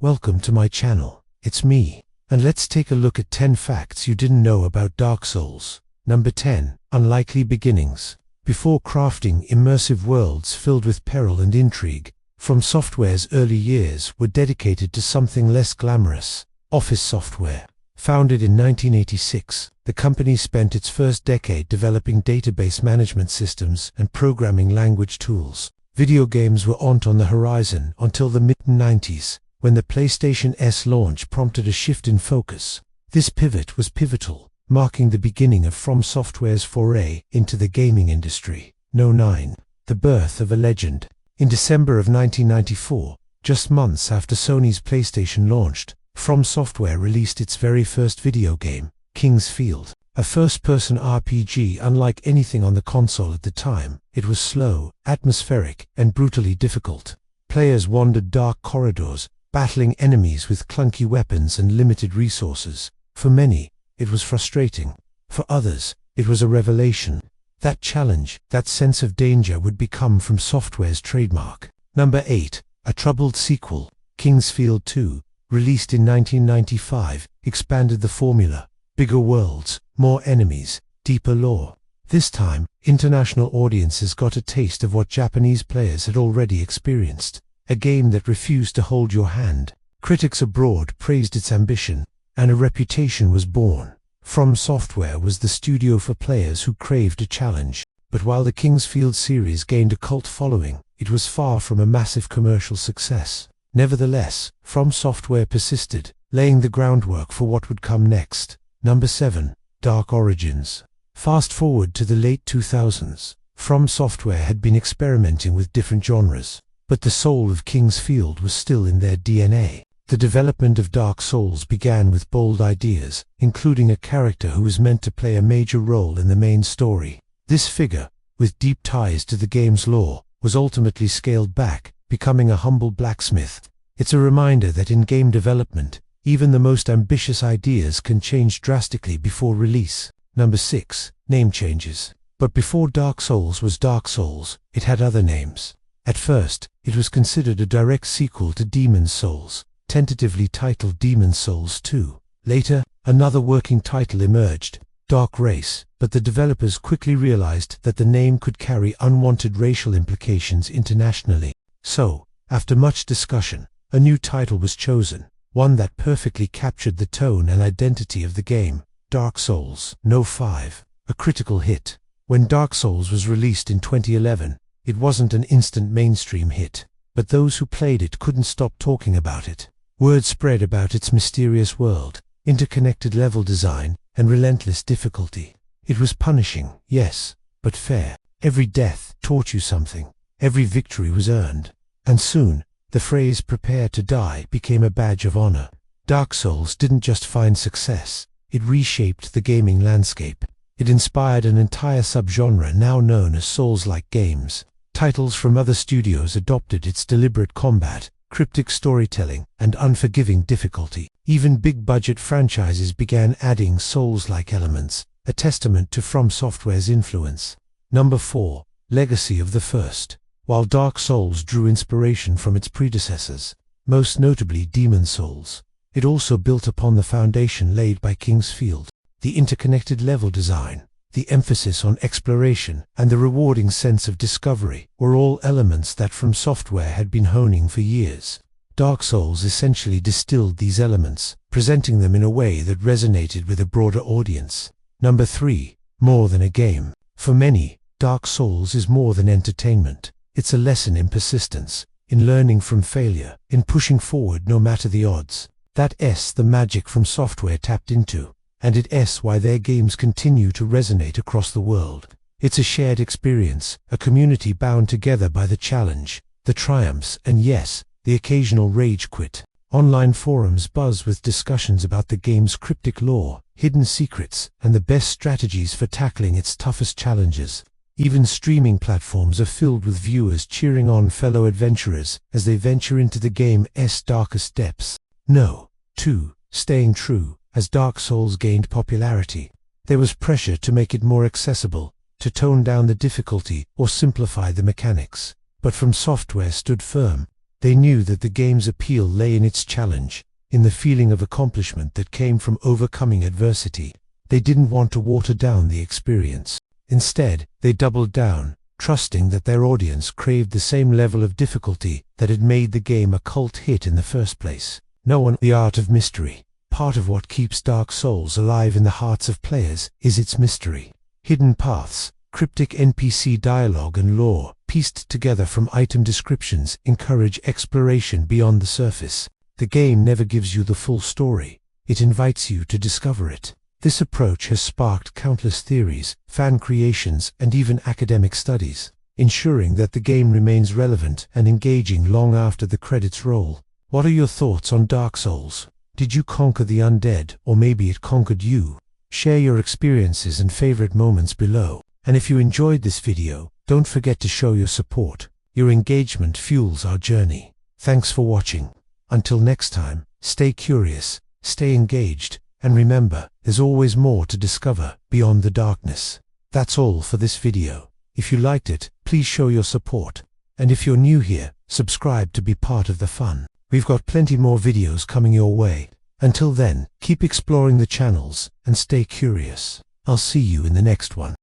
welcome to my channel. It's me, and let's take a look at 10 facts you didn't know about Dark Souls. Number 10. Unlikely beginnings. Before crafting immersive worlds filled with peril and intrigue, From Software's early years were dedicated to something less glamorous: office software. Founded in 1986, the company spent its first decade developing database management systems and programming language tools. Video games were on the horizon until the mid-90s, when the PlayStation S launch prompted a shift in focus. This pivot was pivotal, marking the beginning of From Software's foray into the gaming industry. No. 9. The birth of a legend. In December of 1994, just months after Sony's PlayStation launched, From Software released its very first video game, King's Field. A first-person RPG unlike anything on the console at the time. It was slow, atmospheric, and brutally difficult. Players wandered dark corridors, battling enemies with clunky weapons and limited resources. For many, it was frustrating. For others, it was a revelation. That challenge, that sense of danger would become From Software's trademark. Number 8. A troubled sequel. King's Field 2, released in 1995, expanded the formula. Bigger worlds, more enemies, deeper lore. This time, international audiences got a taste of what Japanese players had already experienced. A game that refused to hold your hand. Critics abroad praised its ambition, and a reputation was born. From Software was the studio for players who craved a challenge. But while the King's Field series gained a cult following, it was far from a massive commercial success. Nevertheless, From Software persisted, laying the groundwork for what would come next. Number 7. Dark Origins. Fast forward to the late 2000s. From Software had been experimenting with different genres, but the soul of King's Field was still in their DNA. The development of Dark Souls began with bold ideas, including a character who was meant to play a major role in the main story. This figure, with deep ties to the game's lore, was ultimately scaled back, becoming a humble blacksmith. It's a reminder that in game development, even the most ambitious ideas can change drastically before release. Number 6. Name changes. But before Dark Souls was Dark Souls, it had other names. At first, it was considered a direct sequel to Demon's Souls, tentatively titled Demon's Souls 2. Later, another working title emerged, Dark Race, but the developers quickly realized that the name could carry unwanted racial implications internationally. So, after much discussion, a new title was chosen. One that perfectly captured the tone and identity of the game, Dark Souls. No. 5. A critical hit. When Dark Souls was released in 2011, it wasn't an instant mainstream hit, but those who played it couldn't stop talking about it. Word spread about its mysterious world, interconnected level design, and relentless difficulty. It was punishing, yes, but fair. Every death taught you something. Every victory was earned. And soon, the phrase "prepare to die" became a badge of honor. Dark Souls didn't just find success, it reshaped the gaming landscape. It inspired an entire subgenre now known as Souls-like games. Titles from other studios adopted its deliberate combat, cryptic storytelling, and unforgiving difficulty. Even big-budget franchises began adding Souls-like elements, a testament to From Software's influence. Number 4. Legacy of the First. While Dark Souls drew inspiration from its predecessors, most notably Demon's Souls, it also built upon the foundation laid by King's Field. The interconnected level design, the emphasis on exploration, and the rewarding sense of discovery were all elements that From Software had been honing for years. Dark Souls essentially distilled these elements, presenting them in a way that resonated with a broader audience. Number 3. More than a game. For many, Dark Souls is more than entertainment. It's a lesson in persistence, in learning from failure, in pushing forward no matter the odds. That's the magic From Software tapped into, and it's why their games continue to resonate across the world. It's a shared experience, a community bound together by the challenge, the triumphs, and yes, the occasional rage quit. Online forums buzz with discussions about the game's cryptic lore, hidden secrets, and the best strategies for tackling its toughest challenges. Even streaming platforms are filled with viewers cheering on fellow adventurers as they venture into the game's darkest depths. No. 2. Staying true. As Dark Souls gained popularity, there was pressure to make it more accessible, to tone down the difficulty or simplify the mechanics. But From Software stood firm. They knew that the game's appeal lay in its challenge, in the feeling of accomplishment that came from overcoming adversity. They didn't want to water down the experience. Instead, they doubled down, trusting that their audience craved the same level of difficulty that had made the game a cult hit in the first place. The art of mystery. Part of what keeps Dark Souls alive in the hearts of players is its mystery. Hidden paths, cryptic NPC dialogue and lore, pieced together from item descriptions, encourage exploration beyond the surface. The game never gives you the full story. It invites you to discover it. This approach has sparked countless theories, fan creations, and even academic studies, ensuring that the game remains relevant and engaging long after the credits roll. What are your thoughts on Dark Souls? Did you conquer the undead, or maybe it conquered you? Share your experiences and favorite moments below. And if you enjoyed this video, don't forget to show your support. Your engagement fuels our journey. Thanks for watching. Until next time, stay curious, stay engaged, and remember, there's always more to discover beyond the darkness. That's all for this video. If you liked it, please show your support. And if you're new here, subscribe to be part of the fun. We've got plenty more videos coming your way. Until then, keep exploring the channels and stay curious. I'll see you in the next one.